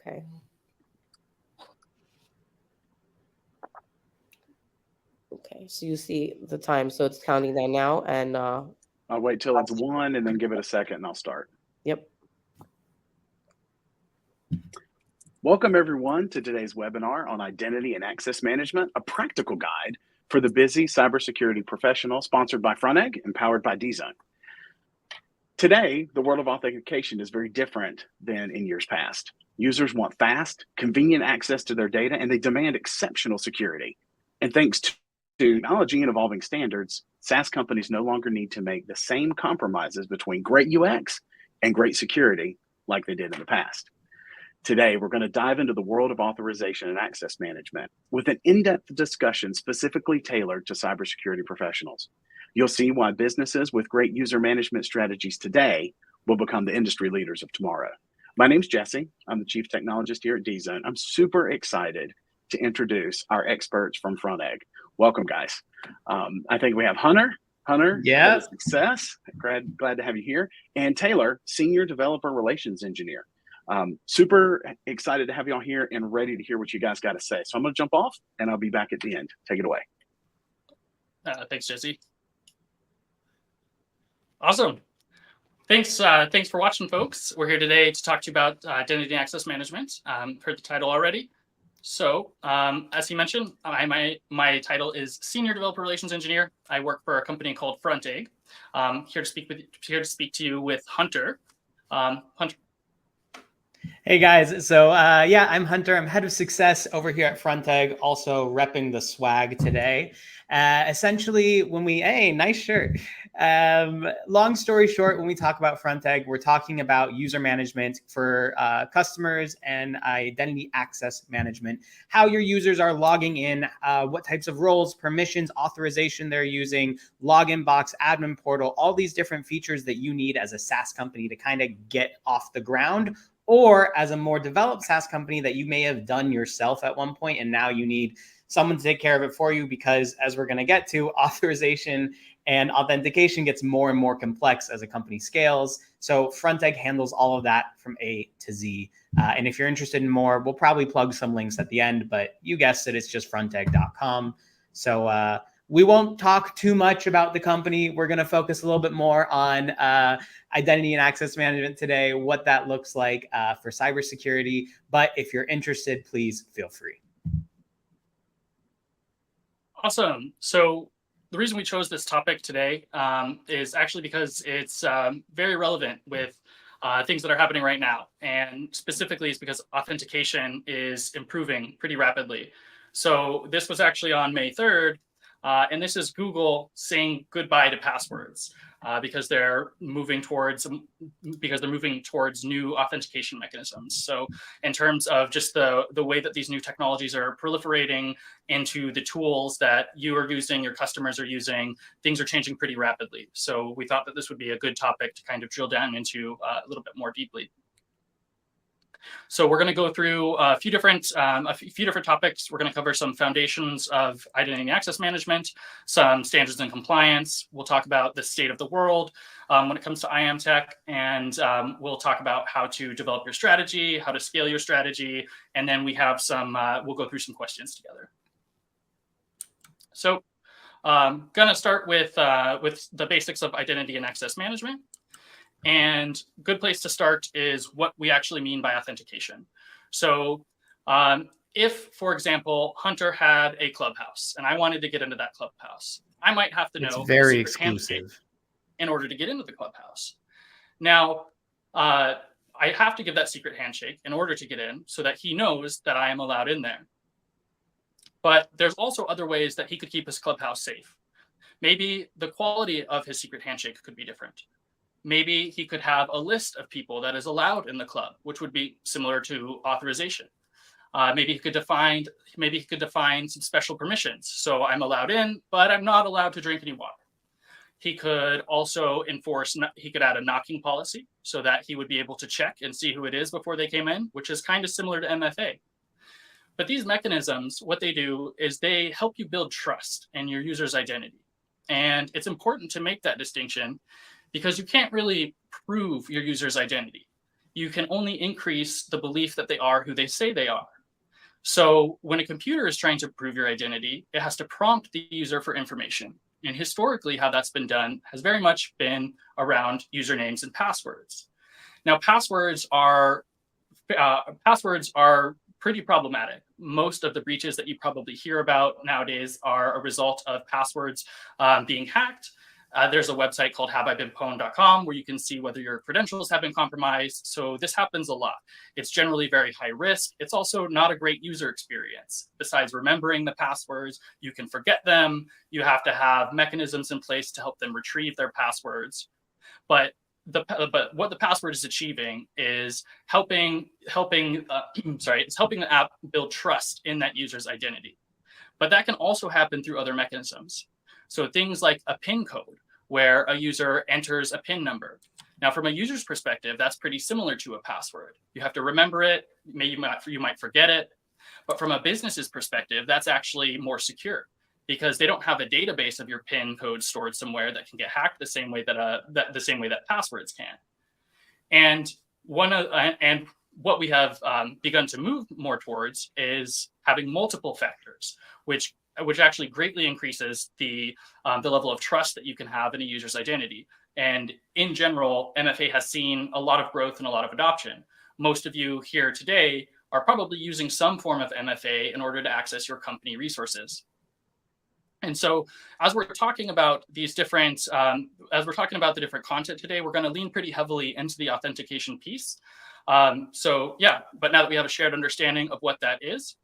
Okay. Okay, so you see the time, so it's counting that now, and I'll wait till it's 1 and then give it a second and I'll start. yep. Welcome everyone to today's webinar on identity and access management, a practical guide for the busy cybersecurity professional, sponsored by Frontegg and powered by dzone. Today, the world of authentication is very different than in years past. Users want fast, convenient access to their data, and they demand exceptional security. And thanks to technology and evolving standards, SaaS companies no longer need to make the same compromises between great UX and great security like they did in the past. Today, we're going to dive into the world of authorization and access management with an in-depth discussion specifically tailored to cybersecurity professionals. You'll see why businesses with great user management strategies today will become the industry leaders of tomorrow. My name's Jesse. I'm the Chief Technologist here at dzone. I'm super excited to introduce our experts from Frontegg. Welcome, guys. I think we have Hunter. Yeah. Success. Glad to have you here. And Taylor, Senior Developer Relations Engineer. Super excited to have you all here and ready to hear what you guys got to say. So I'm going to jump off and I'll be back at the end. Take it away. Thanks, Jesse. Awesome. Thanks for watching, folks. We're here today to talk to you about identity and access management. Heard the title already. So as he mentioned, my title is Senior Developer Relations Engineer. I work for a company called Frontegg. Here to speak to you with Hunter. Hunter. Hey guys, so yeah, I'm Hunter. I'm head of success over here at Frontegg, also repping the swag today. Essentially, hey, nice shirt. Long story short, when we talk about Frontegg, we're talking about user management for customers and identity access management, how your users are logging in, what types of roles, permissions, authorization they're using, login box, admin portal, all these different features that you need as a SaaS company to kind of get off the ground, or as a more developed SaaS company that you may have done yourself at one point and now you need someone to take care of it for you, because as we're going to get to, authorization and authentication gets more and more complex as a company scales. So Frontegg handles all of that from A to Z. And if you're interested in more, we'll probably plug some links at the end, but you guessed it, it's just frontegg.com. So we won't talk too much about the company. We're going to focus a little bit more on identity and access management today, what that looks like for cybersecurity. But if you're interested, please feel free. Awesome. So the reason we chose this topic today is actually because it's very relevant with things that are happening right now. And specifically is because authentication is improving pretty rapidly. So this was actually on May 3rd. And this is Google saying goodbye to passwords because they're moving towards new authentication mechanisms. So in terms of just the way that these new technologies are proliferating into the tools that you are using, your customers are using, things are changing pretty rapidly. So we thought that this would be a good topic to kind of drill down into a little bit more deeply. So we're going to go through a few different topics. We're going to cover some foundations of identity and access management, some standards and compliance. We'll talk about the state of the world when it comes to IAM tech, and we'll talk about how to develop your strategy, how to scale your strategy, and then we have some. We'll go through some questions together. So I'm going to start with the basics of identity and access management. And a good place to start is what we actually mean by authentication. So if, for example, Hunter had a clubhouse and I wanted to get into that clubhouse, I might have to know it's very exclusive in order to get into the clubhouse. Now, I have to give that secret handshake in order to get in so that he knows that I am allowed in there. But there's also other ways that he could keep his clubhouse safe. Maybe the quality of his secret handshake could be different. Maybe he could have a list of people that is allowed in the club, which would be similar to authorization. Maybe he could define some special permissions. So I'm allowed in, but I'm not allowed to drink any water. He could also he could add a knocking policy so that he would be able to check and see who it is before they came in, which is kind of similar to MFA. But these mechanisms, what they do is they help you build trust in your user's identity. And it's important to make that distinction because you can't really prove your user's identity. you can only increase the belief that they are who they say they are. So when a computer is trying to prove your identity, it has to prompt the user for information. And historically, how that's been done has very much been around usernames and passwords. Now, passwords are pretty problematic. Most of the breaches that you probably hear about nowadays are a result of passwords being hacked. There's a website called haveibeenpwned.com where you can see whether your credentials have been compromised. So this happens a lot. It's generally very high risk. It's also not a great user experience. Besides remembering the passwords, you can forget them. You have to have mechanisms in place to help them retrieve their passwords. But what the password is achieving is helping the app build trust in that user's identity. But that can also happen through other mechanisms. So things like a PIN code, where a user enters a PIN number. Now, from a user's perspective, that's pretty similar to a password. You have to remember it. Maybe you might forget it. But from a business's perspective, that's actually more secure, because they don't have a database of your PIN code stored somewhere that can get hacked the same way that passwords can. And what we have begun to move more towards is having multiple factors, which actually greatly increases the level of trust that you can have in a user's identity. And in general, MFA has seen a lot of growth and a lot of adoption. Most of you here today are probably using some form of MFA in order to access your company resources. And so as we're talking about these different, as we're talking about the different content today, we're going to lean pretty heavily into the authentication piece. So yeah, but now that we have a shared understanding of what that is,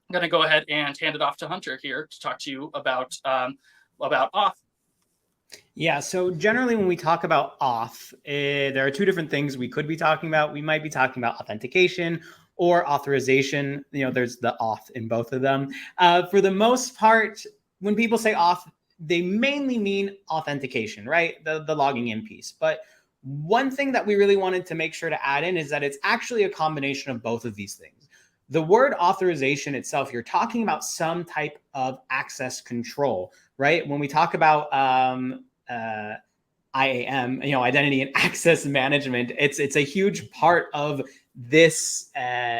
I'm going to go ahead and hand it off to Hunter here to talk to you about auth. Yeah, so generally when we talk about auth, there are two different things we could be talking about. We might be talking about authentication or authorization. You know, there's the auth in both of them. For the most part, when people say auth, they mainly mean authentication, right? The logging in piece. But one thing that we really wanted to make sure to add in is that it's actually a combination of both of these things. The word authorization itself, you're talking about some type of access control, right? When we talk about IAM, identity and access management, it's a huge part of this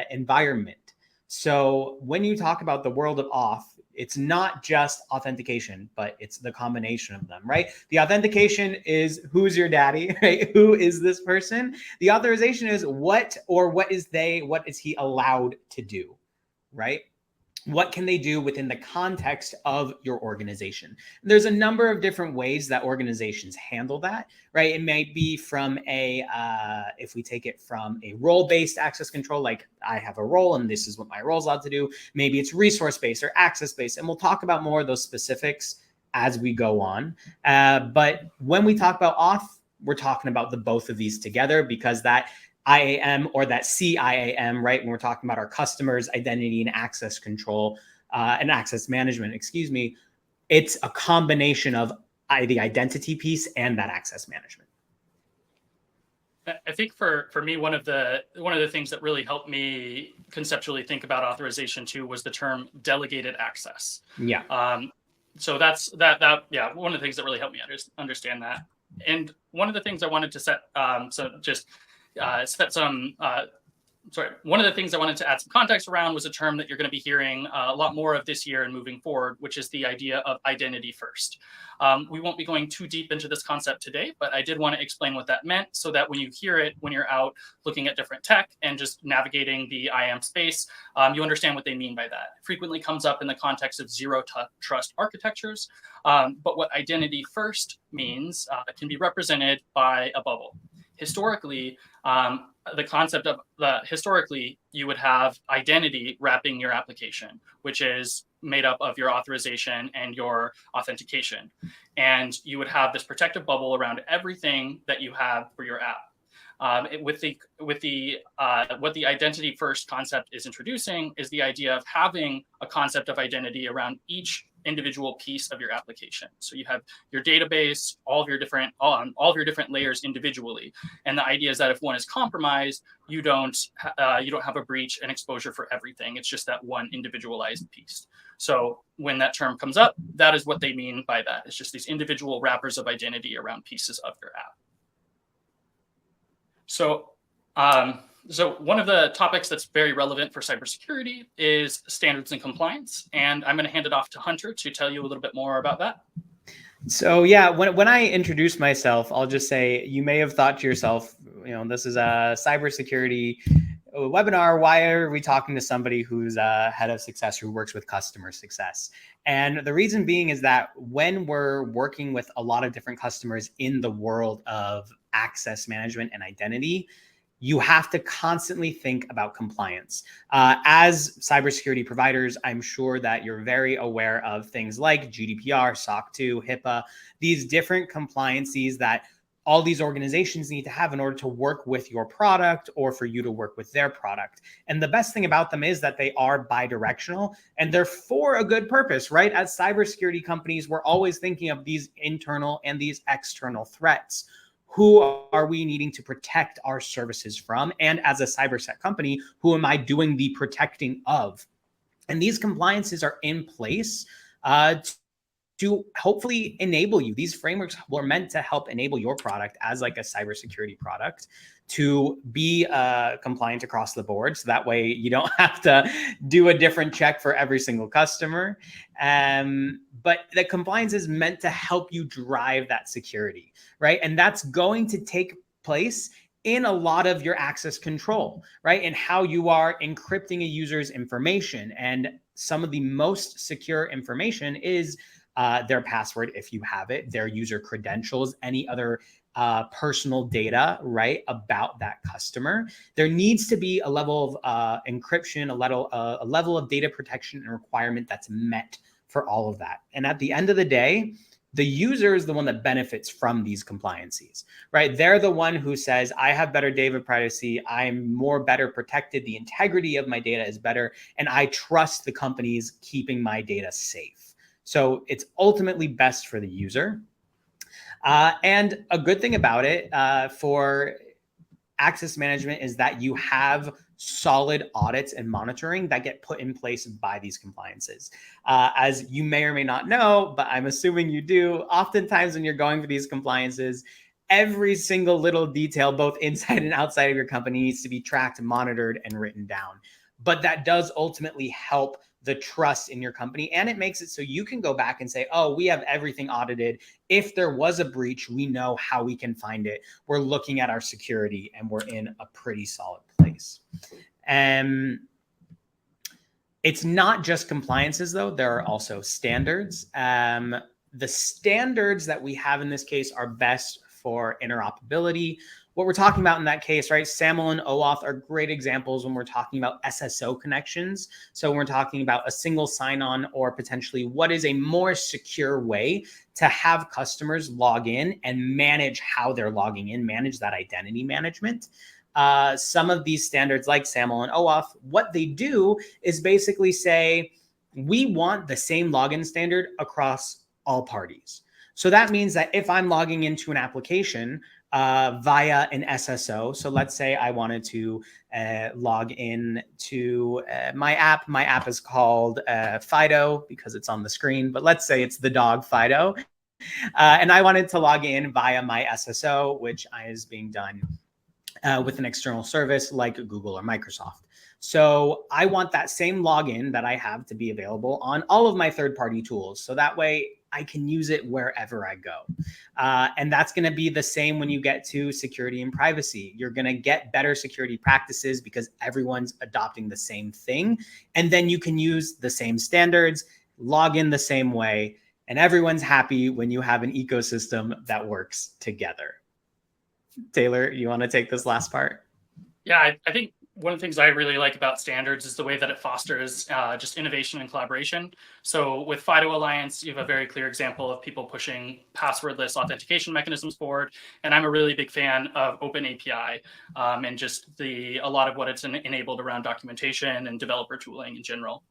environment. So when you talk about the world of auth, it's not just authentication, but it's the combination of them, right? The authentication is who's your daddy, right? Who is this person? The authorization is what is he allowed to do, right? What can they do within the context of your organization? There's a number of different ways that organizations handle that, right? It may be from if we take it from a role-based access control, like I have a role and this is what my role is allowed to do. Maybe it's resource-based or access-based. And we'll talk about more of those specifics as we go on. But when we talk about auth, we're talking about the both of these together, because that IAM or that CIAM, right? When we're talking about our customers' identity and access control and access management, it's a combination of the identity piece and that access management. I think for me, one of the things that really helped me conceptually think about authorization too was the term delegated access. Yeah. So that's that. Yeah, one of the things that really helped me understand that. And one of the things I wanted to set one of the things I wanted to add some context around was a term that you're going to be hearing a lot more of this year and moving forward, which is the idea of identity first. We won't be going too deep into this concept today, but I did want to explain what that meant so that when you hear it, when you're out looking at different tech and just navigating the IAM space, you understand what they mean by that. It frequently comes up in the context of zero trust architectures, but what identity first means can be represented by a bubble. Historically, the concept of historically, you would have identity wrapping your application, which is made up of your authorization and your authentication. And you would have this protective bubble around everything that you have for your app. What the identity first concept is introducing is the idea of having a concept of identity around each individual piece of your application. So you have your database, all of your different layers individually. And the idea is that if one is compromised, you don't have a breach and exposure for everything. It's just that one individualized piece. So when that term comes up, that is what they mean by that. It's just these individual wrappers of identity around pieces of your app. So So one of the topics that's very relevant for cybersecurity is standards and compliance. And I'm going to hand it off to Hunter to tell you a little bit more about that. So yeah, when I introduce myself, I'll just say, you may have thought to yourself, this is a cybersecurity webinar. Why are we talking to somebody who's a head of success who works with customer success? And the reason being is that when we're working with a lot of different customers in the world of access management and identity, you have to constantly think about compliance. As cybersecurity providers, I'm sure that you're very aware of things like GDPR, SOC 2, HIPAA, these different compliances that all these organizations need to have in order to work with your product or for you to work with their product. And the best thing about them is that they are bi-directional and they're for a good purpose, right? As cybersecurity companies, we're always thinking of these internal and these external threats. Who are we needing to protect our services from? And as a cybersec company, who am I doing the protecting of? And these compliances are in place to hopefully enable you. These frameworks were meant to help enable your product as like a cybersecurity product to be compliant across the board. So that way you don't have to do a different check for every single customer. But the compliance is meant to help you drive that security, right? And that's going to take place in a lot of your access control, right? And how you are encrypting a user's information. And some of the most secure information is their password, if you have it, their user credentials, any other personal data, right, about that customer. There needs to be a level of encryption, a level of data protection and requirement that's met for all of that. And at the end of the day, the user is the one that benefits from these compliances, right? They're the one who says, I have better data privacy, I'm more better protected, the integrity of my data is better, and I trust the companies keeping my data safe. So it's ultimately best for the user. And a good thing about it for access management is that you have solid audits and monitoring that get put in place by these compliances. As you may or may not know, but I'm assuming you do, oftentimes when you're going for these compliances, every single little detail, both inside and outside of your company, needs to be tracked, monitored, and written down. But that does ultimately help the trust in your company. And it makes it so you can go back and say, oh, we have everything audited. If there was a breach, we know how we can find it. We're looking at our security and we're in a pretty solid place. It's not just compliances though. There are also standards. The standards that we have in this case are best for interoperability. What we're talking about in that case, right? SAML and OAuth are great examples when we're talking about SSO connections. So when we're talking about a single sign-on or potentially what is a more secure way to have customers log in and manage how they're logging in, manage that identity management. Some of these standards like SAML and OAuth, what they do is basically say, we want the same login standard across all parties. So that means that if I'm logging into an application via an SSO, so let's say I wanted to log in to my app. My app is called Fido because it's on the screen, but let's say it's the dog Fido. And I wanted to log in via my SSO, which is being done with an external service like Google or Microsoft. So I want that same login that I have to be available on all of my third-party tools. So that way I can use it wherever I go. And that's going to be the same when you get to security and privacy. You're going to get better security practices because everyone's adopting the same thing. And then you can use the same standards, log in the same way, and everyone's happy when you have an ecosystem that works together. Taylor, you want to take this last part? Yeah, I think one of the things I really like about standards is the way that it fosters just innovation and collaboration. So with Fido Alliance, you have a very clear example of people pushing passwordless authentication mechanisms forward. And I'm a really big fan of Open API and just a lot of what it's enabled around documentation and developer tooling in general.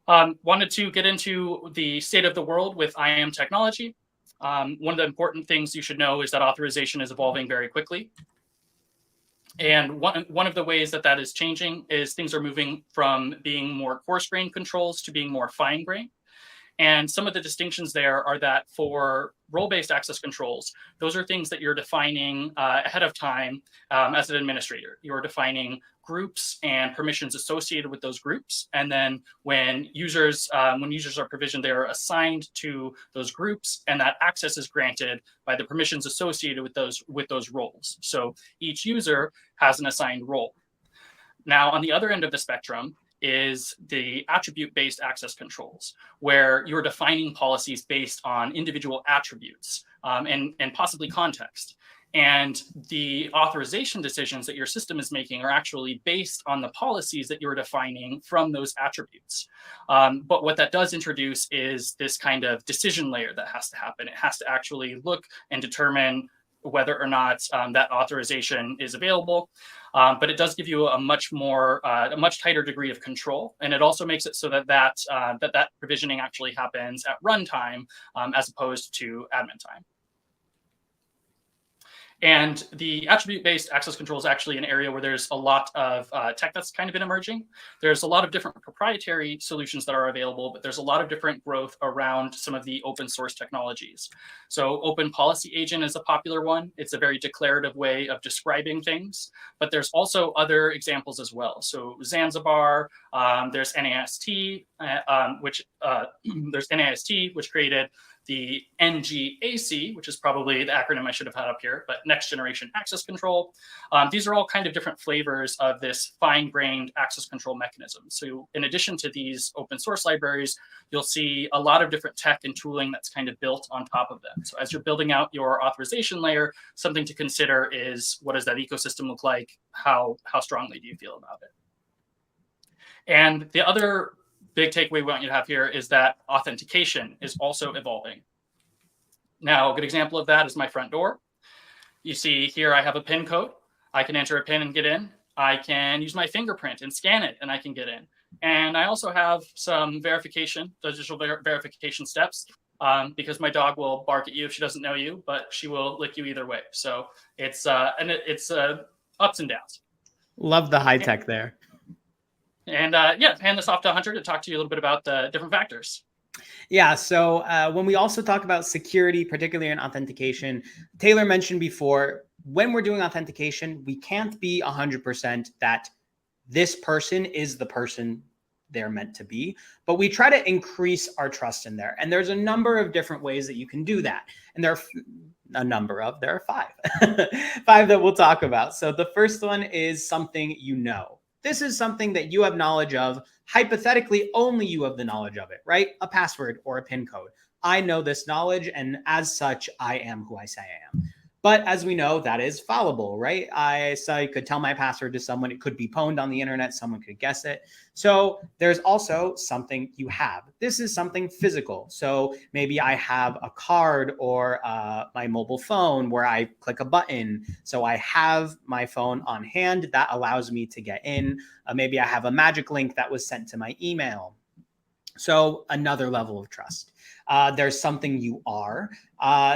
Wanted to get into the state of the world with IAM technology. One of the important things you should know is that authorization is evolving very quickly. And one of the ways that is changing is things are moving from being more coarse-grained controls to being more fine-grained. And some of the distinctions there are that for role-based access controls, those are things that you're defining ahead of time as an administrator. You're defining groups and permissions associated with those groups, and then when users are provisioned, they are assigned to those groups, and that access is granted by the permissions associated with those roles. So each user has an assigned role. Now, on the other end of the spectrum is the attribute-based access controls, where you're defining policies based on individual attributes and possibly context. And the authorization decisions that your system is making are actually based on the policies that you're defining from those attributes. But what that does introduce is this kind of decision layer that has to happen. It has to actually look and determine whether or not that authorization is available. But it does give you a much tighter degree of control. And it also makes it so that provisioning actually happens at runtime as opposed to admin time. And the attribute-based access control is actually an area where there's a lot of tech that's kind of been emerging. There's a lot of different proprietary solutions that are available, but there's a lot of different growth around some of the open source technologies. So Open Policy Agent is a popular one. It's a very declarative way of describing things, but there's also other examples as well. So Zanzibar, there's NAST, which created the NGAC, which is probably the acronym I should have had up here, but Next Generation Access Control. These are all kind of different flavors of this fine-grained access control mechanism. So in addition to these open source libraries, you'll see a lot of different tech and tooling that's kind of built on top of them. So as you're building out your authorization layer, something to consider is, what does that ecosystem look like? How strongly do you feel about it? And the other big takeaway we want you to have here is that authentication is also evolving. Now, a good example of that is my front door. You see here I have a PIN code. I can enter a PIN and get in. I can use my fingerprint and scan it and I can get in. And I also have some verification, digital verification steps, because my dog will bark at you if she doesn't know you, but she will lick you either way. So it's ups and downs. Love the high tech there. And hand this off to Hunter to talk to you a little bit about the different factors. Yeah, so when we also talk about security, particularly in authentication, Taylor mentioned before, when we're doing authentication, we can't be 100% that this person is the person they're meant to be, but we try to increase our trust in there. And there's a number of different ways that you can do that. And there are 5, 5 that we'll talk about. So the first one is something you know. This is something that you have knowledge of. Hypothetically, only you have the knowledge of it, right? A password or a PIN code. I know this knowledge, and as such, I am who I say I am. But as we know, that is fallible, right? I could tell my password to someone. It could be pwned on the internet. Someone could guess it. So there's also something you have. This is something physical. So maybe I have a card or my mobile phone where I click a button. So I have my phone on hand. That allows me to get in. Maybe I have a magic link that was sent to my email. So another level of trust. There's something you are.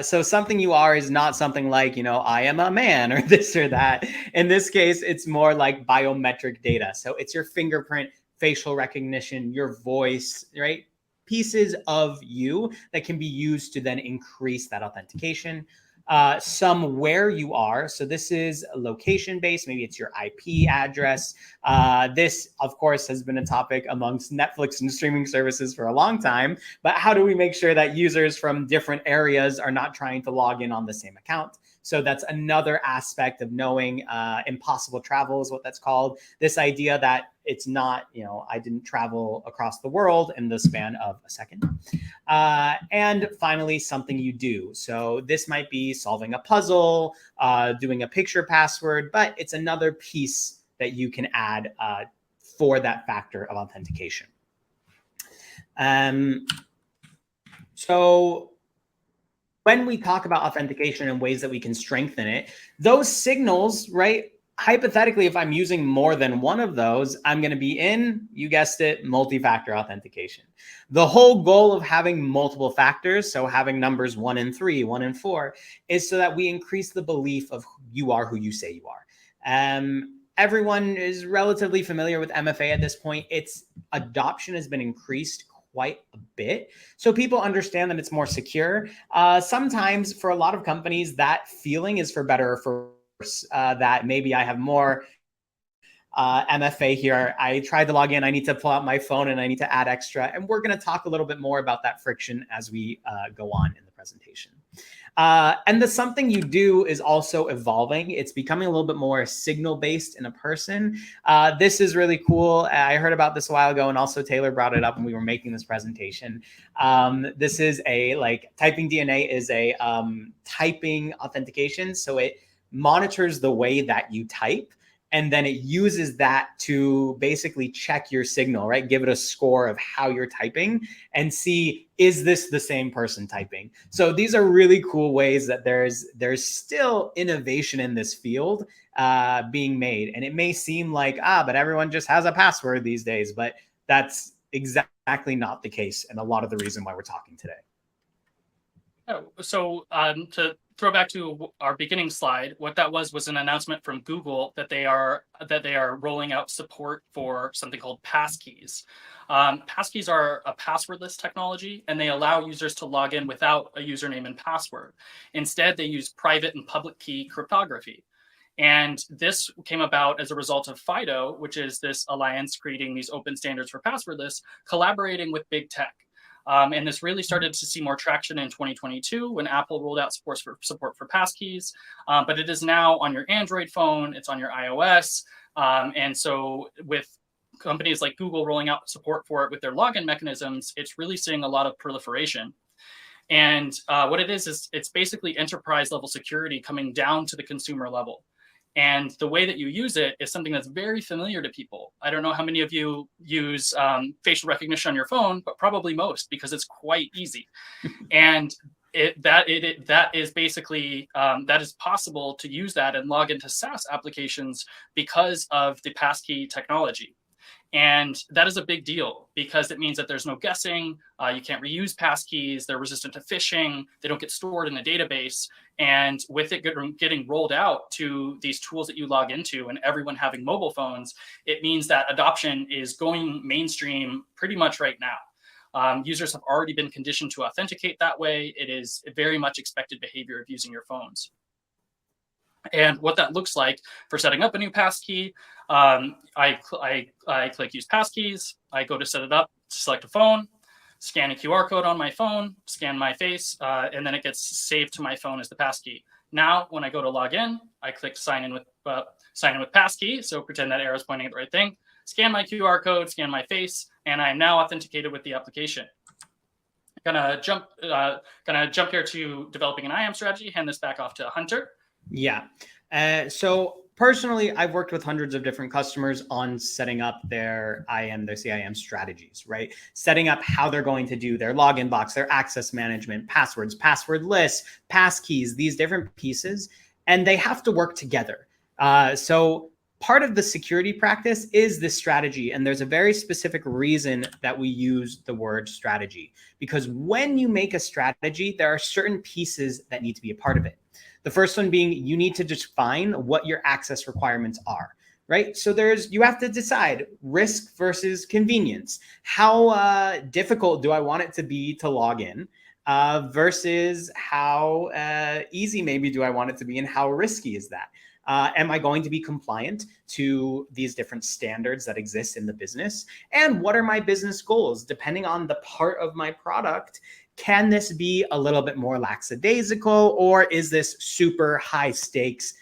So something you are is not something like, I am a man or this or that. In this case, it's more like biometric data. So it's your fingerprint, facial recognition, your voice, right? Pieces of you that can be used to then increase that authentication. Some where you are. So this is location based. Maybe it's your IP address. This, of course, has been a topic amongst Netflix and streaming services for a long time. But how do we make sure that users from different areas are not trying to log in on the same account? So that's another aspect of knowing. Impossible travel is what that's called. This idea that it's not, I didn't travel across the world in the span of a second. And finally, something you do. So this might be solving a puzzle, doing a picture password, but it's another piece that you can add for that factor of authentication. So when we talk about authentication and ways that we can strengthen it, those signals, right? Hypothetically, if I'm using more than one of those, I'm going to be in, you guessed it, multi-factor authentication. The whole goal of having multiple factors, so having numbers 1 and 3, 1 and 4, is so that we increase the belief of you are who you say you are. Everyone is relatively familiar with MFA at this point. Its adoption has been increased quite a bit so people understand that it's more secure. Sometimes for a lot of companies, that feeling is for better or for worse, that maybe I have more MFA here. I tried to log in. I need to pull out my phone and I need to add extra. And we're going to talk a little bit more about that friction as we go on in the presentation. And the something you do is also evolving. It's becoming a little bit more signal-based in a person. This is really cool. I heard about this a while ago, and also Taylor brought it up when we were making this presentation. This is typing DNA is a typing authentication. So it monitors the way that you type, and then it uses that to basically check your signal, right? Give it a score of how you're typing and see, is this the same person typing? So these are really cool ways that there's still innovation in this field being made. And it may seem like, but everyone just has a password these days, but that's exactly not the case. And a lot of the reason why we're talking today. So to throw back to our beginning slide, what that was an announcement from Google that they are rolling out support for something called passkeys. Passkeys are a passwordless technology, and they allow users to log in without a username and password. Instead, they use private and public key cryptography. And this came about as a result of FIDO, which is this alliance creating these open standards for passwordless, collaborating with big tech. And this really started to see more traction in 2022 when Apple rolled out support for passkeys. But it is now on your Android phone, it's on your iOS. And so with companies like Google rolling out support for it with their login mechanisms, it's really seeing a lot of proliferation. And what it is it's basically enterprise level security coming down to the consumer level. And the way that you use it is something that's very familiar to people. I don't know how many of you use facial recognition on your phone, but probably most, because it's quite easy. And that is basically, that is possible to use that and log into SaaS applications because of the passkey technology. And that is a big deal because it means that there's no guessing. You can't reuse passkeys. They're resistant to phishing. They don't get stored in a database. And with it getting rolled out to these tools that you log into and everyone having mobile phones, it means that adoption is going mainstream pretty much right now. Users have already been conditioned to authenticate that way. It is very much expected behavior of using your phones. And what that looks like for setting up a new passkey, I click use passkeys. I go to set it up, select a phone, scan a QR code on my phone, scan my face, and then it gets saved to my phone as the passkey. Now, when I go to log in, I click sign in with passkey. So pretend that arrow is pointing at the right thing. Scan my QR code, scan my face, and I am now authenticated with the application. Gonna jump here to developing an IAM strategy. Hand this back off to Hunter. Yeah. So personally, I've worked with hundreds of different customers on setting up their CIAM strategies, right? Setting up how they're going to do their login box, their access management, passwords, password lists, passkeys, these different pieces, and they have to work together. So part of the security practice is this strategy. And there's a very specific reason that we use the word strategy, because when you make a strategy, there are certain pieces that need to be a part of it. The first one being you need to define what your access requirements are, right? So you have to decide risk versus convenience. How difficult do I want it to be to log in versus how easy maybe do I want it to be and how risky is that? Am I going to be compliant to these different standards that exist in the business? And what are my business goals? Depending on the part of my product, can this be a little bit more lackadaisical, or is this super high stakes,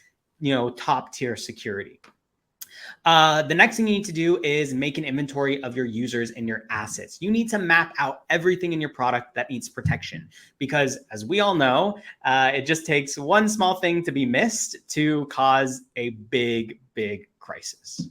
top tier security? The next thing you need to do is make an inventory of your users and your assets. You need to map out everything in your product that needs protection, because as we all know, it just takes one small thing to be missed to cause a big, big crisis.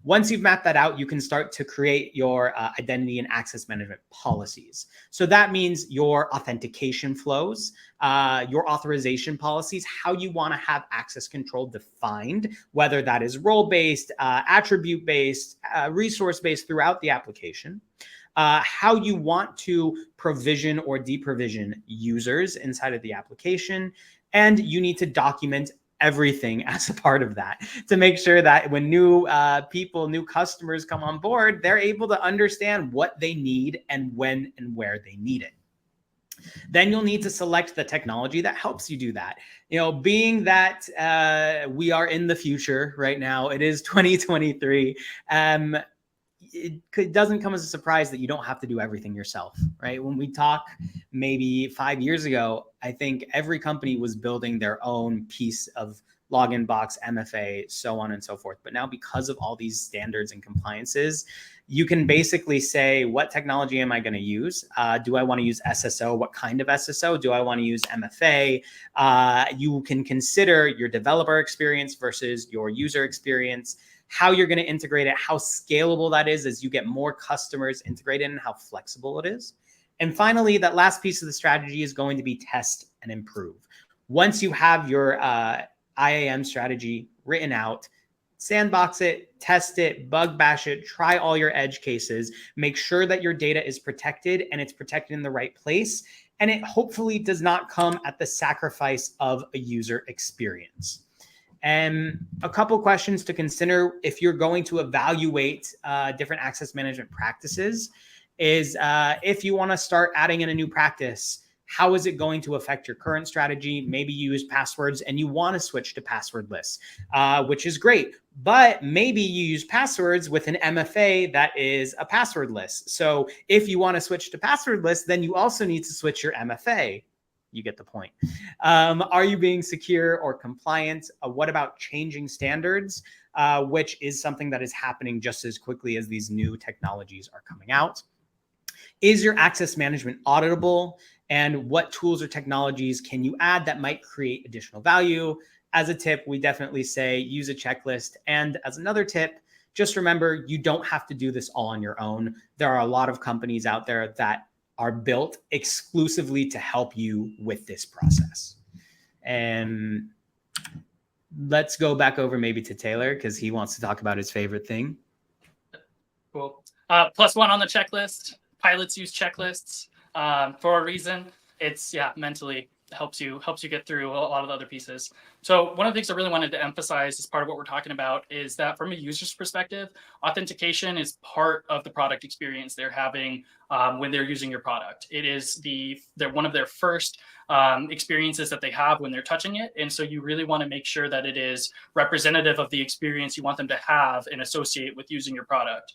Once you've mapped that out, you can start to create your identity and access management policies. So that means your authentication flows, your authorization policies, how you want to have access control defined, whether that is role-based, attribute-based, resource-based throughout the application, how you want to provision or deprovision users inside of the application, and you need to document everything as a part of that to make sure that when new new customers come on board, they're able to understand what they need and when and where they need it. Then you'll need to select the technology that helps you do that. Being that we are in the future right now, it is 2023. It doesn't come as a surprise that you don't have to do everything yourself, right? When we talk maybe 5 years ago, I think every company was building their own piece of login box, MFA, so on and so forth. But now, because of all these standards and compliances, you can basically say, what technology am I going to use? Do I want to use SSO? What kind of SSO? Do I want to use MFA? You can consider your developer experience versus your user experience, how you're going to integrate it, how scalable that is as you get more customers integrated, and how flexible it is. And finally, that last piece of the strategy is going to be test and improve. Once you have your IAM strategy written out, sandbox it, test it, bug bash it, try all your edge cases, make sure that your data is protected and it's protected in the right place. And it hopefully does not come at the sacrifice of a user experience. And a couple questions to consider if you're going to evaluate different access management practices is if you want to start adding in a new practice, how is it going to affect your current strategy? Maybe you use passwords and you want to switch to passwordless, which is great. But maybe you use passwords with an MFA that is a passwordless. So if you want to switch to passwordless, then you also need to switch your MFA. You get the point. Are you being secure or compliant? What about changing standards, which is something that is happening just as quickly as these new technologies are coming out? Is your access management auditable? And what tools or technologies can you add that might create additional value? As a tip, we definitely say use a checklist. And as another tip, just remember, you don't have to do this all on your own. There are a lot of companies out there that are built exclusively to help you with this process. And let's go back over maybe to Taylor because he wants to talk about his favorite thing. Cool. +1 on the checklist. Pilots use checklists for a reason. It's mentally helps you get through a lot of the other pieces. So one of the things I really wanted to emphasize as part of what we're talking about is that from a user's perspective, authentication is part of the product experience they're having when they're using your product. It is they're one of their first experiences that they have when they're touching it. And so you really want to make sure that it is representative of the experience you want them to have and associate with using your product.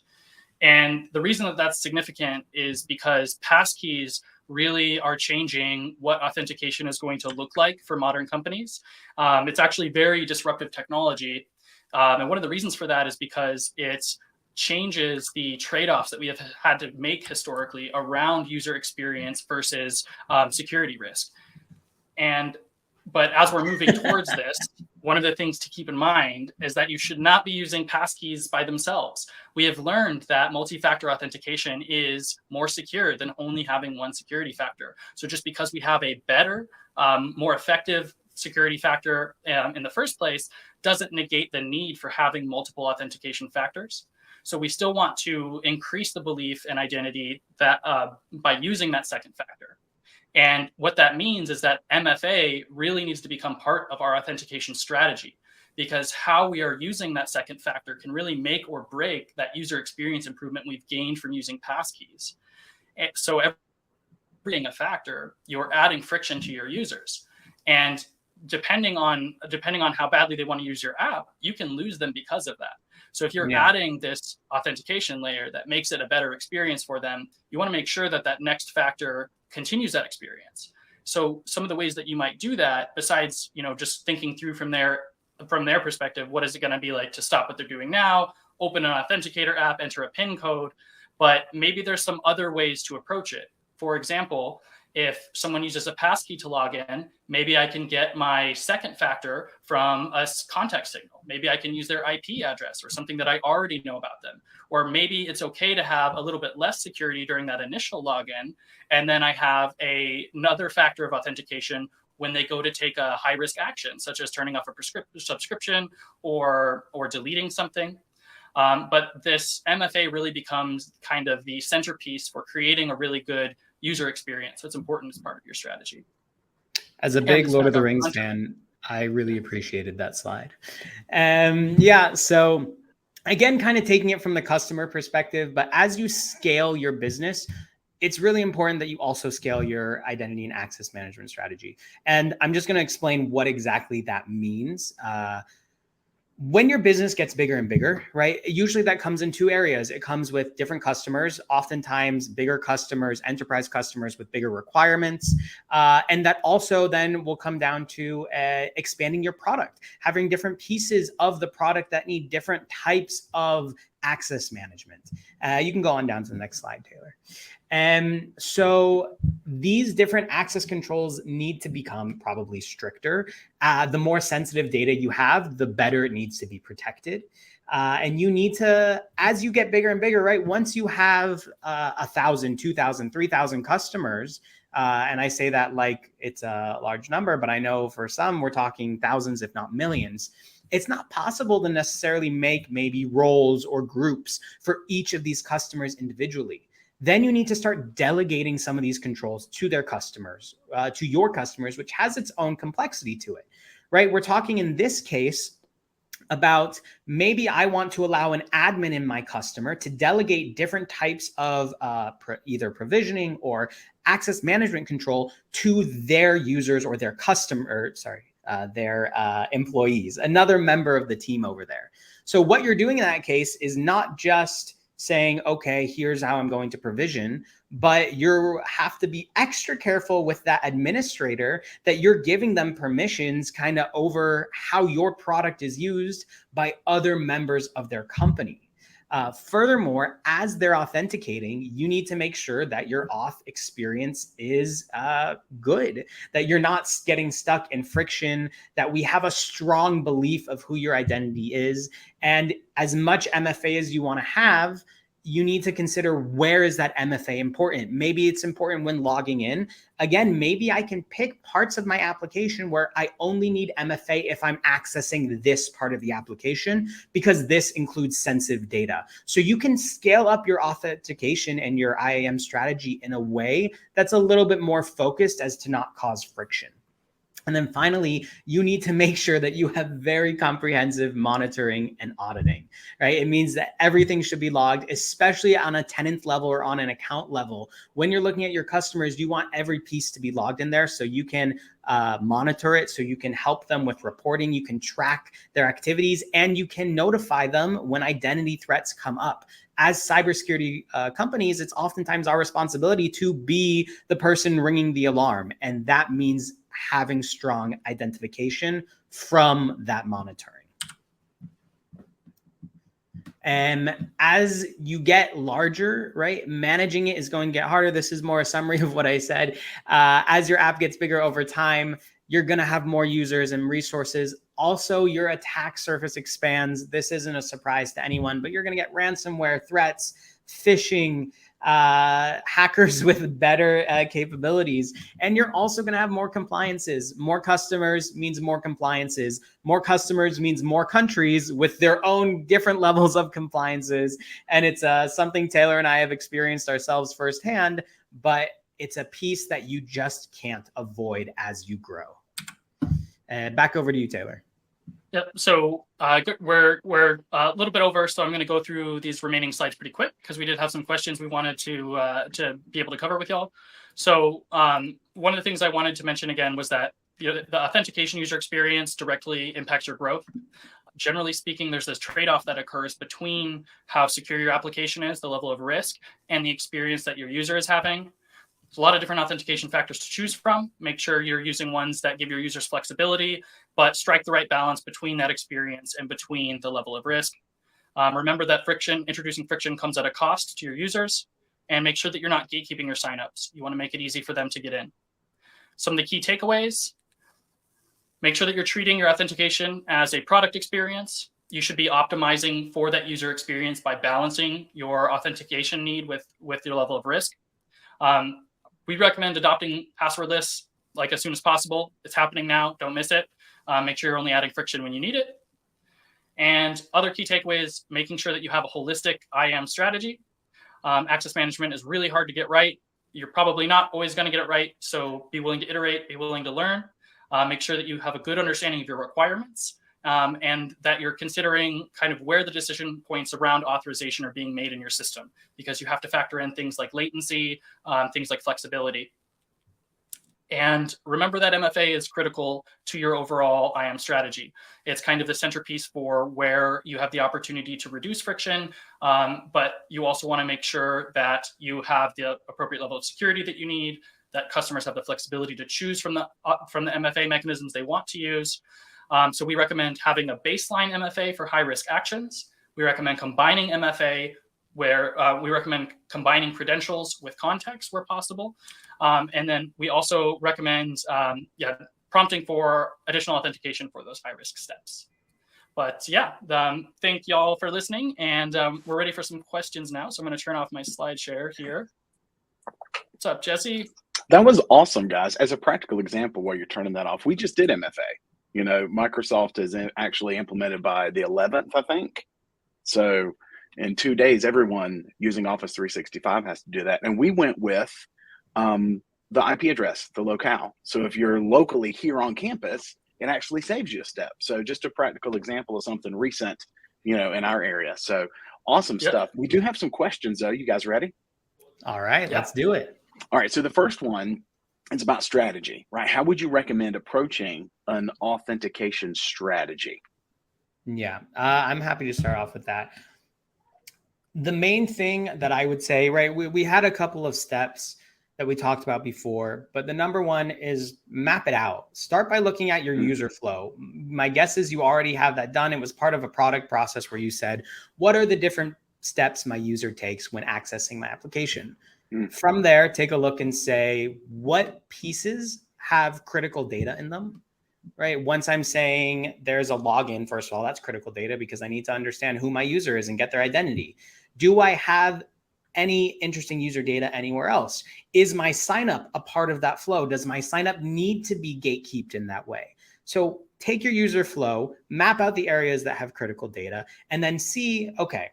And the reason that that's significant is because passkeys really are changing what authentication is going to look like for modern companies. It's actually very disruptive technology. And one of the reasons for that is because it changes the trade-offs that we have had to make historically around user experience versus security risk. But as we're moving towards this, one of the things to keep in mind is that you should not be using passkeys by themselves. We have learned that multi-factor authentication is more secure than only having one security factor. So just because we have a better, more effective security factor in the first place doesn't negate the need for having multiple authentication factors. So we still want to increase the belief and identity that by using that second factor. And what that means is that MFA really needs to become part of our authentication strategy, because how we are using that second factor can really make or break that user experience improvement we've gained from using passkeys. And so every being a factor, you're adding friction to your users. And depending on how badly they want to use your app, you can lose them because of that. So if you're adding this authentication layer that makes it a better experience for them, you want to make sure that that next factor continues that experience. So some of the ways that you might do that, besides just thinking through from their perspective, what is it going to be like to stop what they're doing now, open an authenticator app, enter a PIN code, but maybe there's some other ways to approach it. For example, if someone uses a passkey to log in, maybe I can get my second factor from a contact signal. Maybe I can use their IP address or something that I already know about them. Or maybe it's okay to have a little bit less security during that initial login, and then I have another factor of authentication when they go to take a high-risk action, such as turning off a subscription or deleting something. But this MFA really becomes kind of the centerpiece for creating a really good user experience. So it's important as part of your strategy. As a big Lord of the Rings fan, I really appreciated that slide. Yeah, so again, kind of taking it from the customer perspective, but as you scale your business, it's really important that you also scale your identity and access management strategy. And I'm just going to explain what exactly that means. When your business gets bigger and bigger, right? Usually that comes in two areas. It comes with different customers, oftentimes bigger customers, enterprise customers with bigger requirements. And that also then will come down to expanding your product, having different pieces of the product that need different types of access management. You can go on down to the next slide, Taylor. And so these different access controls need to become probably stricter. The more sensitive data you have, the better it needs to be protected. And you need to, as you get bigger and bigger, right? Once you have 1,000, 2,000, 3,000 customers, and I say that like it's a large number, but I know for some we're talking thousands, if not millions. It's not possible to necessarily make maybe roles or groups for each of these customers individually. Then you need to start delegating some of these controls to their customers, to your customers, which has its own complexity to it, right? We're talking in this case about maybe I want to allow an admin in my customer to delegate different types of either provisioning or access management control to their users or their their employees, another member of the team over there. So what you're doing in that case is not just saying, okay, here's how I'm going to provision, but you have to be extra careful with that administrator that you're giving them permissions kind of over how your product is used by other members of their company. Furthermore, as they're authenticating, you need to make sure that your auth experience is good, that you're not getting stuck in friction, that we have a strong belief of who your identity is. And as much MFA as you want to have, you need to consider, where is that MFA important? Maybe it's important when logging in. Again, maybe I can pick parts of my application where I only need MFA if I'm accessing this part of the application, because this includes sensitive data. So you can scale up your authentication and your IAM strategy in a way that's a little bit more focused as to not cause friction. And then finally, you need to make sure that you have very comprehensive monitoring and auditing, right? It means that everything should be logged, especially on a tenant level or on an account level. When you're looking at your customers, you want every piece to be logged in there so you can monitor it, so you can help them with reporting, you can track their activities, and you can notify them when identity threats come up. As cybersecurity companies, it's oftentimes our responsibility to be the person ringing the alarm. And that means having strong identification from that monitoring. And as you get larger, right, managing it is going to get harder. This is more a summary of what I said. As your app gets bigger over time, you're going to have more users and resources. Also, your attack surface expands. This isn't a surprise to anyone, but you're going to get ransomware threats, phishing, hackers with better capabilities. And you're also going to have more compliances. More customers means more compliances. More customers means more countries with their own different levels of compliances. And it's something Taylor and I have experienced ourselves firsthand, but it's a piece that you just can't avoid as you grow. Back over to you, Taylor. Yep. So we're a little bit over, so I'm going to go through these remaining slides pretty quick because we did have some questions we wanted to be able to cover with y'all. So one of the things I wanted to mention again was that the authentication user experience directly impacts your growth. Generally speaking, there's this trade-off that occurs between how secure your application is, the level of risk, and the experience that your user is having. There's a lot of different authentication factors to choose from. Make sure you're using ones that give your users flexibility, but strike the right balance between that experience and between the level of risk. Remember that introducing friction comes at a cost to your users, and make sure that you're not gatekeeping your signups. You want to make it easy for them to get in. Some of the key takeaways: make sure that you're treating your authentication as a product experience. You should be optimizing for that user experience by balancing your authentication need with your level of risk. We recommend adopting passwordless as soon as possible. It's happening now. Don't miss it. Make sure you're only adding friction when you need it. And other key takeaways: making sure that you have a holistic IAM strategy. Access management is really hard to get right. You're probably not always going to get it right. So be willing to iterate, be willing to learn. Make sure that you have a good understanding of your requirements, and that you're considering kind of where the decision points around authorization are being made in your system, because you have to factor in things like latency, things like flexibility. And remember that MFA is critical to your overall IAM strategy. It's kind of the centerpiece for where you have the opportunity to reduce friction, but you also want to make sure that you have the appropriate level of security that you need, that customers have the flexibility to choose from the MFA mechanisms they want to use. So we recommend having a baseline MFA for high-risk actions. We recommend combining MFA where we recommend combining credentials with context where possible. And then we also recommend prompting for additional authentication for those high-risk steps. But yeah, thank y'all for listening. And we're ready for some questions now. So I'm going to turn off my slide share here. What's up, Jesse? That was awesome, guys. As a practical example, while you're turning that off, we just did MFA. You know, Microsoft is actually implemented by the 11th, I think. So in 2 days, everyone using Office 365 has to do that. And we went with the IP address, the locale. So if you're locally here on campus, it actually saves you a step. So just a practical example of something recent, you know, in our area. So awesome stuff. We do have some questions, though. You guys ready? All right, let's do it. All right. So the first one is about strategy, right? How would you recommend approaching an authentication strategy? Yeah, I'm happy to start off with that. The main thing that I would say, right, we had a couple of steps that we talked about before, but the number one is map it out. Start by looking at your user flow. My guess is you already have that done. It was part of a product process where you said, what are the different steps my user takes when accessing my application? From there, take a look and say, what pieces have critical data in them? Right. Once I'm saying there's a login, first of all, that's critical data because I need to understand who my user is and get their identity. Do I have any interesting user data anywhere else? Is my sign up a part of that flow? Does my sign up need to be gatekeeped in that way? So take your user flow, map out the areas that have critical data, and then see, okay,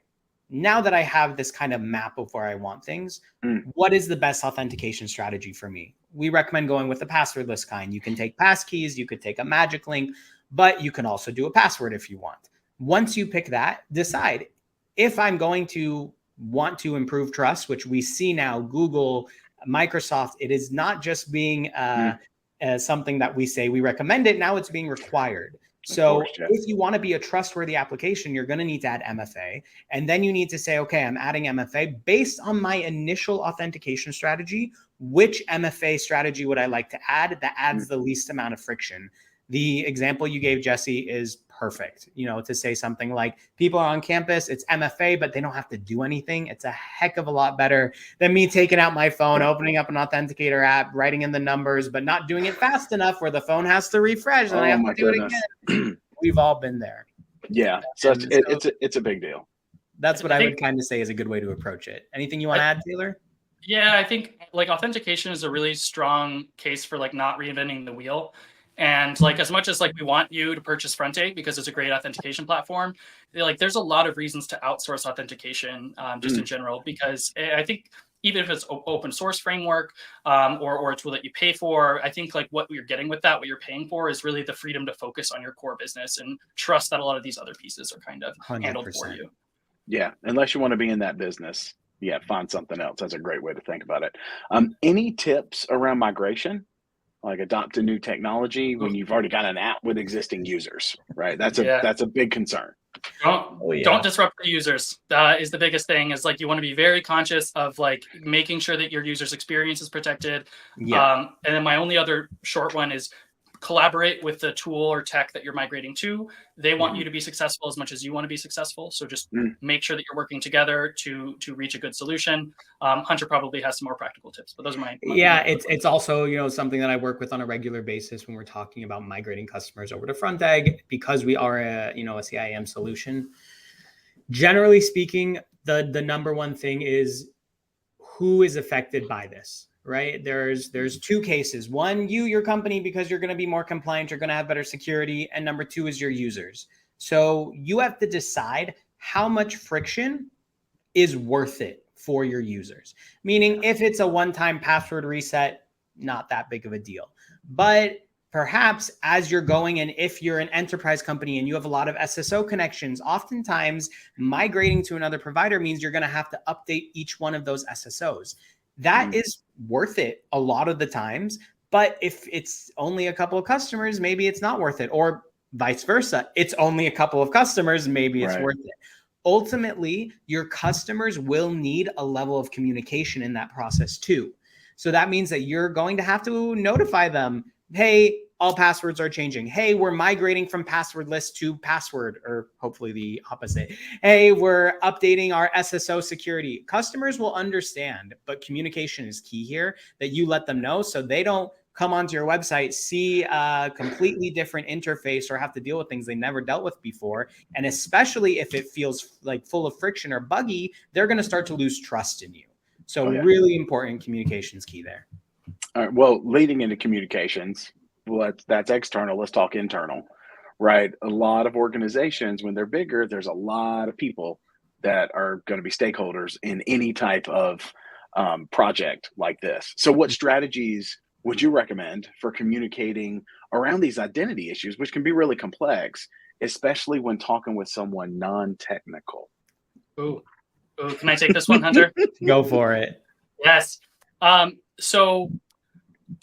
now that I have this kind of map of where I want things, what is the best authentication strategy for me? We recommend going with the passwordless kind. You can take passkeys, you could take a magic link, but you can also do a password if you want. Once you pick that, decide if I'm going to want to improve trust, which we see now, Google, Microsoft, it is not just being something that we say we recommend it. Now it's being required. So if you want to be a trustworthy application, you're going to need to add MFA. And then you need to say, okay, I'm adding MFA based on my initial authentication strategy. Which MFA strategy would I like to add that adds the least amount of friction? The example you gave, Jesse, is perfect. You know, to say something like people are on campus, it's MFA, but they don't have to do anything. It's a heck of a lot better than me taking out my phone, opening up an authenticator app, writing in the numbers, but not doing it fast enough where the phone has to refresh and I have to do it again. We've all been there. Yeah. So it's a big deal. That's what I would kind of say is a good way to approach it. Anything you want to add, Taylor? Yeah, I think like authentication is a really strong case for like not reinventing the wheel. And like, as much as like we want you to purchase Frontegg because it's a great authentication platform, like there's a lot of reasons to outsource authentication just in general, because I think even if it's open source framework or a tool that you pay for, I think like what you're getting with that, what you're paying for is really the freedom to focus on your core business and trust that a lot of these other pieces are kind of 100%. Handled for you. Yeah. Unless you want to be in that business. Yeah. Find something else. That's a great way to think about it. Any tips around migration? Like adopt a new technology when you've already got an app with existing users, right? That's a big concern. Don't disrupt the users. Is the biggest thing. Is like you want to be very conscious of like making sure that your users' experience is protected. And then my only other short one is collaborate with the tool or tech that you're migrating to. They want you to be successful as much as you want to be successful. So just make sure that you're working together to reach a good solution. Hunter probably has some more practical tips, but those are my it's also, you know, something that I work with on a regular basis when we're talking about migrating customers over to Frontegg, because we are a CIAM solution. Generally speaking, the number one thing is who is affected by this. Right? There's two cases. One, your company, because you're going to be more compliant, you're going to have better security. And number two is your users. So you have to decide how much friction is worth it for your users. Meaning if it's a one-time password reset, not that big of a deal. But perhaps as you're going, and if you're an enterprise company and you have a lot of SSO connections, oftentimes migrating to another provider means you're going to have to update each one of those SSOs. That is worth it a lot of the times. But if it's only a couple of customers, maybe it's not worth it. Or vice versa. It's only a couple of customers, maybe it's worth it. Ultimately, your customers will need a level of communication in that process too. So that means that you're going to have to notify them, hey, all passwords are changing. Hey, we're migrating from passwordless to password, or hopefully the opposite. Hey, we're updating our SSO security. Customers will understand, but communication is key here, that you let them know so they don't come onto your website, see a completely different interface, or have to deal with things they never dealt with before. And especially if it feels like full of friction or buggy, they're going to start to lose trust in you. So really important communication is key there. All right, well, leading into communications, that's external. Let's talk internal, right? A lot of organizations, when they're bigger, there's a lot of people that are going to be stakeholders in any type of project like this. So what strategies would you recommend for communicating around these identity issues, which can be really complex, especially when talking with someone non-technical? Ooh, can I take this one, Hunter? Go for it. Yes. So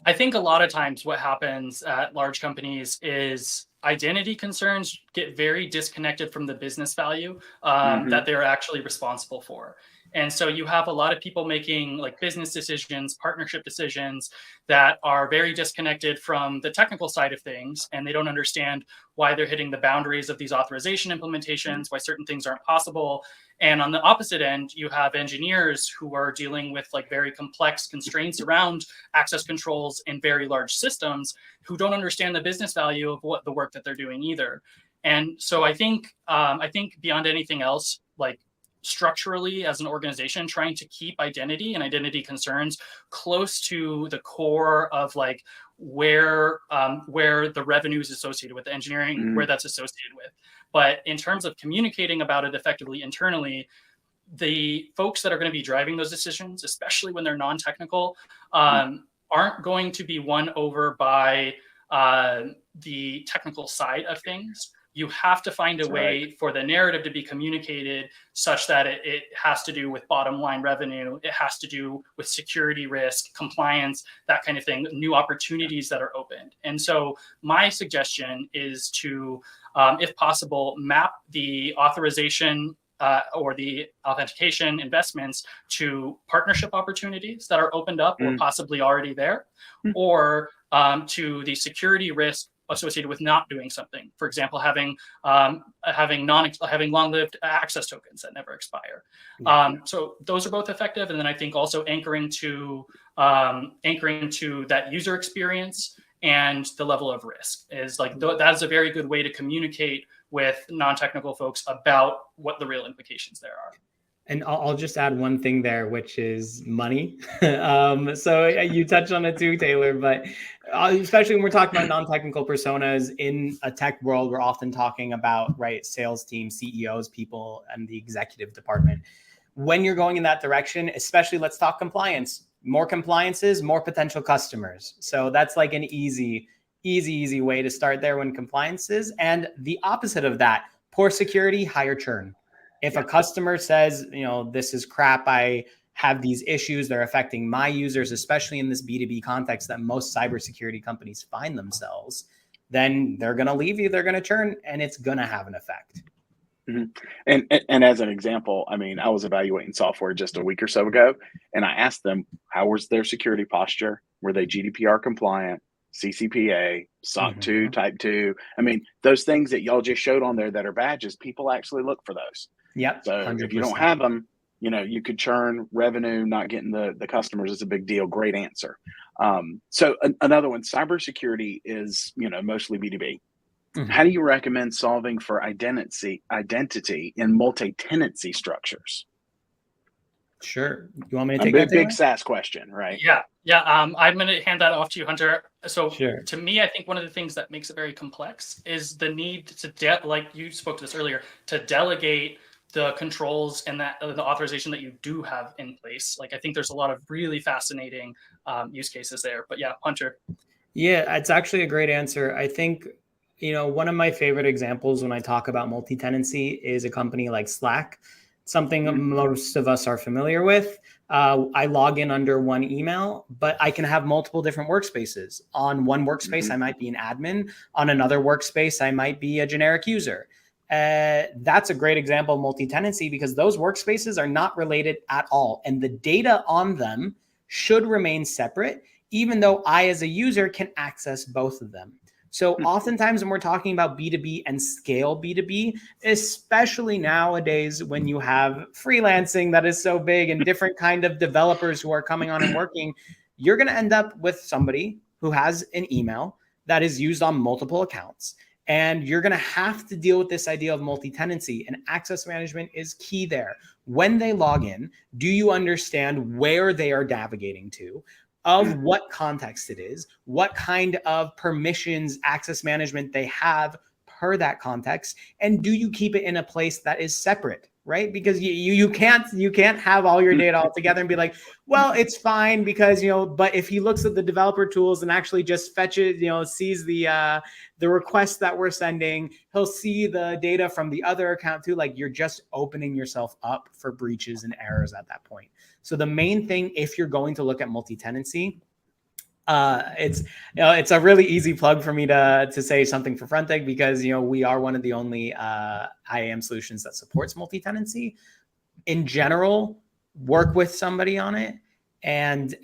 I think a lot of times what happens at large companies is identity concerns get very disconnected from the business value that they're actually responsible for. And so you have a lot of people making like business decisions, partnership decisions that are very disconnected from the technical side of things. And they don't understand why they're hitting the boundaries of these authorization implementations, why certain things aren't possible. And on the opposite end, you have engineers who are dealing with like very complex constraints around access controls in very large systems who don't understand the business value of what the work that they're doing either. And so I think beyond anything else, like structurally as an organization, trying to keep identity and identity concerns close to the core of like where the revenue is associated with, the engineering, where that's associated with. But in terms of communicating about it effectively internally, the folks that are going to be driving those decisions, especially when they're non-technical, aren't going to be won over by the technical side of things. You have to find a way for the narrative to be communicated such that it has to do with bottom line revenue. It has to do with security risk, compliance, that kind of thing, new opportunities that are opened. And so my suggestion is to, if possible, map the authorization or the authentication investments to partnership opportunities that are opened up or possibly already there, or to the security risk associated with not doing something. For example, having long-lived access tokens that never expire. So those are both effective, and then I think also anchoring to that user experience and the level of risk is like that is a very good way to communicate with non-technical folks about what the real implications there are. And I'll just add one thing there, which is money. So you touched on it too, Taylor, but especially when we're talking about non-technical personas in a tech world, we're often talking about, right, sales team, CEOs, people, and the executive department. When you're going in that direction, especially let's talk compliance. More compliances, more potential customers. So that's like an easy way to start there when compliance is. And the opposite of that, poor security, higher churn. If a customer says, this is crap, I have these issues, they're affecting my users, especially in this B2B context that most cybersecurity companies find themselves, then they're going to leave you, they're going to churn, and it's going to have an effect. And as an example, I mean, I was evaluating software just a week or so ago, and I asked them, how was their security posture? Were they GDPR compliant, CCPA, SOC 2, Type 2? I mean, those things that y'all just showed on there that are badges, people actually look for those. Yep. So 100%. If you don't have them, you could churn revenue, not getting the customers is a big deal. Great answer. So another one, cybersecurity is, mostly B2B. How do you recommend solving for identity in multi-tenancy structures? Sure. You want me to take that? that, Taylor? Big SaaS question, right? Yeah. I'm going to hand that off to you, Hunter. So sure. To me, I think one of the things that makes it very complex is the need to, like you spoke to this earlier, to delegate the controls and the authorization that you do have in place. Like, I think there's a lot of really fascinating use cases there. But yeah, Hunter. Yeah, it's actually a great answer. I think, one of my favorite examples when I talk about multi-tenancy is a company like Slack, something most of us are familiar with. I log in under one email, but I can have multiple different workspaces. On one workspace, I might be an admin. On another workspace, I might be a generic user. That's a great example of multi-tenancy because those workspaces are not related at all. And the data on them should remain separate, even though I, as a user, can access both of them. So oftentimes when we're talking about B2B and scale B2B, especially nowadays when you have freelancing that is so big and different kind of developers who are coming on and working, you're going to end up with somebody who has an email that is used on multiple accounts. And you're going to have to deal with this idea of multi-tenancy, and access management is key there. When they log in, do you understand where they are navigating to? Of what context it is, what kind of permissions access management they have per that context, and do you keep it in a place that is separate, right? Because you can't have all your data all together and be like, well, it's fine because but if he looks at the developer tools and actually just fetches, sees the request that we're sending, he'll see the data from the other account too. Like, you're just opening yourself up for breaches and errors at that point. So the main thing, if you're going to look at multi-tenancy, it's a really easy plug for me to say something for Frontegg because we are one of the only IAM solutions that supports multi-tenancy. In general, work with somebody on it and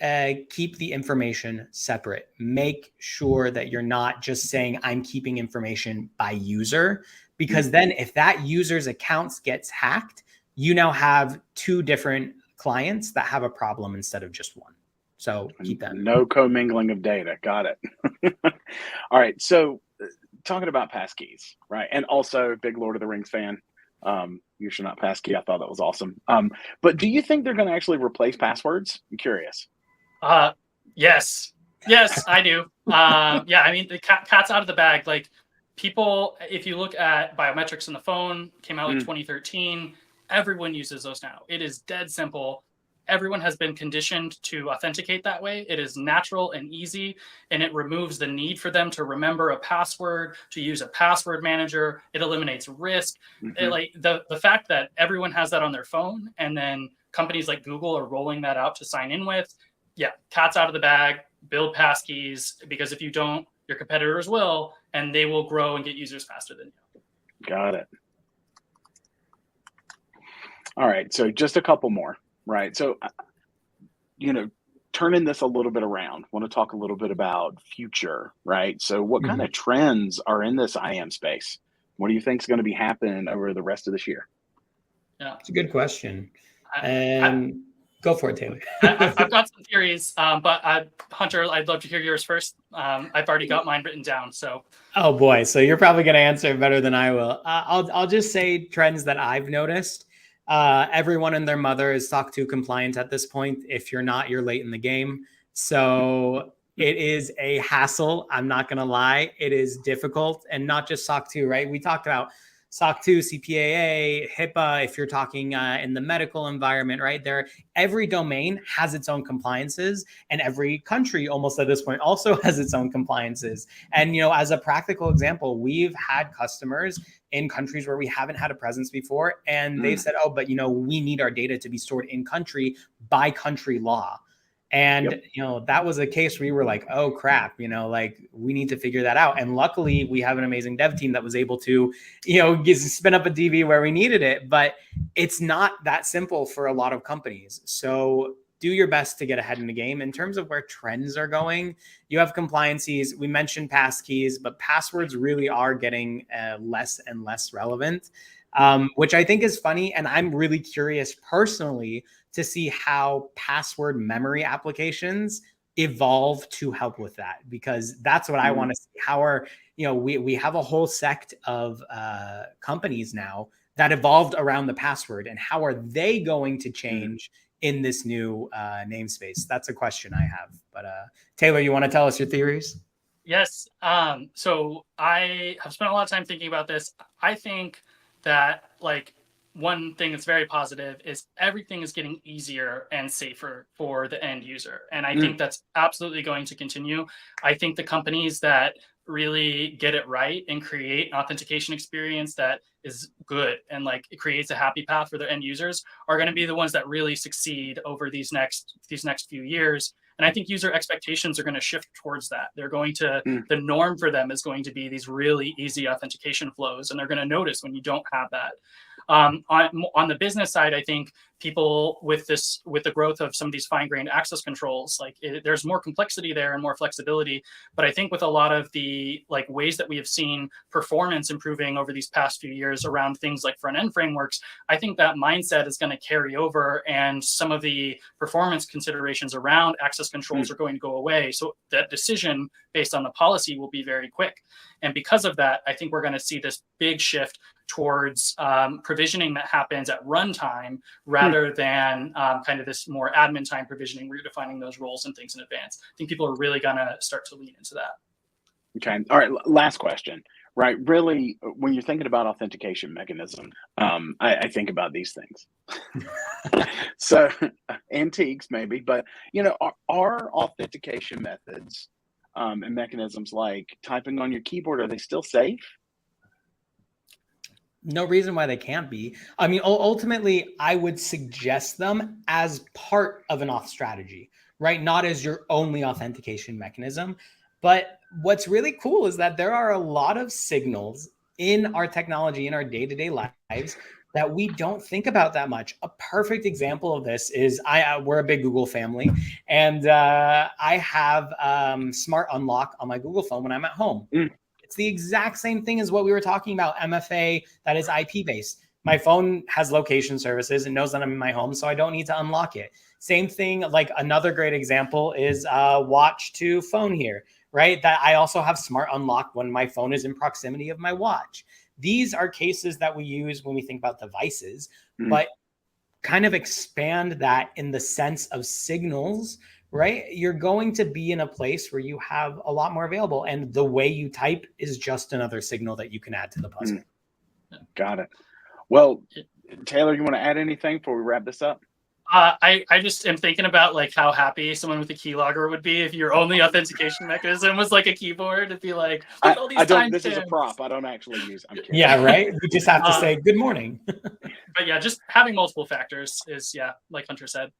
keep the information separate. Make sure that you're not just saying I'm keeping information by user, because then if that user's accounts gets hacked, you now have two different clients that have a problem instead of just one. So keep that. No commingling of data. Got it. All right. So talking about passkeys, right? And also big Lord of the Rings fan. You should not passkey. I thought that was awesome. But do you think they're going to actually replace passwords? I'm curious. Yes, I do. Yeah, I mean, the cat's out of the bag. Like, people, if you look at biometrics in the phone, came out like 2013. Everyone uses those now. It is dead simple. Everyone has been conditioned to authenticate that way. It is natural and easy, and it removes the need for them to remember a password, to use a password manager. It eliminates risk. Like the fact that everyone has that on their phone, and then companies like Google are rolling that out to sign in with. Yeah, cat's out of the bag. Build passkeys, because if you don't, your competitors will, and they will grow and get users faster than you. Got it. All right. So just a couple more. Right. So, turning this a little bit around, want to talk a little bit about future, right? So what kind of trends are in this IAM space? What do you think is going to be happening over the rest of this year? Yeah, it's a good question. And go for it, Taylor. I've got some theories, but Hunter, I'd love to hear yours first. I've already got mine written down. So. Oh boy, so you're probably going to answer it better than I will. I'll just say trends that I've noticed. Everyone and their mother is SOC 2 compliant at this point. If you're not, you're late in the game. So it is a hassle. I'm not going to lie. It is difficult, and not just SOC 2, right? We talked about SOC 2, CPAA, HIPAA, if you're talking in the medical environment, right? Every domain has its own compliances, and every country almost at this point also has its own compliances. And, as a practical example, we've had customers in countries where we haven't had a presence before, and they've said, oh, but, we need our data to be stored in country by country law. And, that was a case where we were like, oh, crap, like we need to figure that out. And luckily, we have an amazing dev team that was able to, spin up a DB where we needed it. But it's not that simple for a lot of companies. So do your best to get ahead in the game. In terms of where trends are going, you have compliances. We mentioned passkeys, but passwords really are getting less and less relevant, which I think is funny. And I'm really curious personally to see how password memory applications evolve to help with that, because that's what I want to see. How are, we have a whole sect of companies now that evolved around the password, and how are they going to change in this new namespace? That's a question I have. But Taylor, you want to tell us your theories? Yes. So I have spent a lot of time thinking about this. I think that, like, one thing that's very positive is everything is getting easier and safer for the end user. And I think that's absolutely going to continue. I think the companies that really get it right and create an authentication experience that is good and like it creates a happy path for their end users are going to be the ones that really succeed over these next few years. And I think user expectations are going to shift towards that. They're going to, the norm for them is going to be these really easy authentication flows, and they're going to notice when you don't have that. On the business side, I think people with the growth of some of these fine-grained access controls, there's more complexity there and more flexibility. But I think with a lot of the ways that we have seen performance improving over these past few years around things like front-end frameworks, I think that mindset is going to carry over, and some of the performance considerations around access controls are going to go away. So that decision based on the policy will be very quick. And because of that, I think we're going to see this big shift towards provisioning that happens at runtime rather than kind of this more admin time provisioning where you're defining those roles and things in advance. I think people are really going to start to lean into that. Okay. All right. Last question. Right. Really, when you're thinking about authentication mechanism, I think about these things. So antiques maybe, but are authentication methods and mechanisms like typing on your keyboard, are they still safe? No reason why they can't be. I mean, ultimately, I would suggest them as part of an auth strategy, right? Not as your only authentication mechanism. But what's really cool is that there are a lot of signals in our technology, in our day-to-day lives, that we don't think about that much. A perfect example of this is we're a big Google family, and I have Smart Unlock on my Google phone when I'm at home. It's the exact same thing as what we were talking about, MFA that is IP-based. My phone has location services and knows that I'm in my home, so I don't need to unlock it. Same thing, like another great example is watch to phone here, right? That I also have Smart Unlock when my phone is in proximity of my watch. These are cases that we use when we think about devices, but kind of expand that in the sense of signals, right? You're going to be in a place where you have a lot more available, and the way you type is just another signal that you can add to the puzzle. Got it. Well, Taylor, you want to add anything before we wrap this up? I just am thinking about how happy someone with a keylogger would be if your only authentication mechanism was like a keyboard. It'd be like, look, all these this is a prop. I don't actually use. I'm kidding. Yeah, right. You just have to say good morning. But yeah, just having multiple factors is like Hunter said.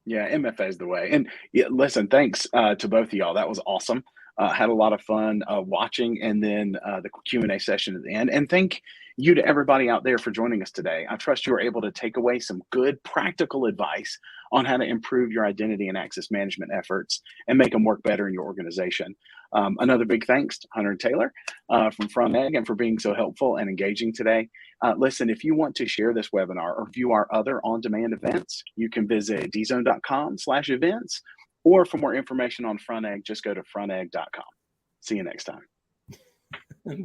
Yeah, MFA is the way. And listen, thanks to both of y'all. That was awesome. Had a lot of fun watching, and then the Q&A session at the end. And thank you to everybody out there for joining us today. I trust you were able to take away some good practical advice on how to improve your identity and access management efforts and make them work better in your organization. Another big thanks to Hunter and Taylor from Frontegg and for being so helpful and engaging today. Listen, if you want to share this webinar or view our other on-demand events, you can visit dzone.com/events, or for more information on Frontegg, just go to frontegg.com. See you next time.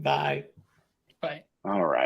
Bye. Bye. All right.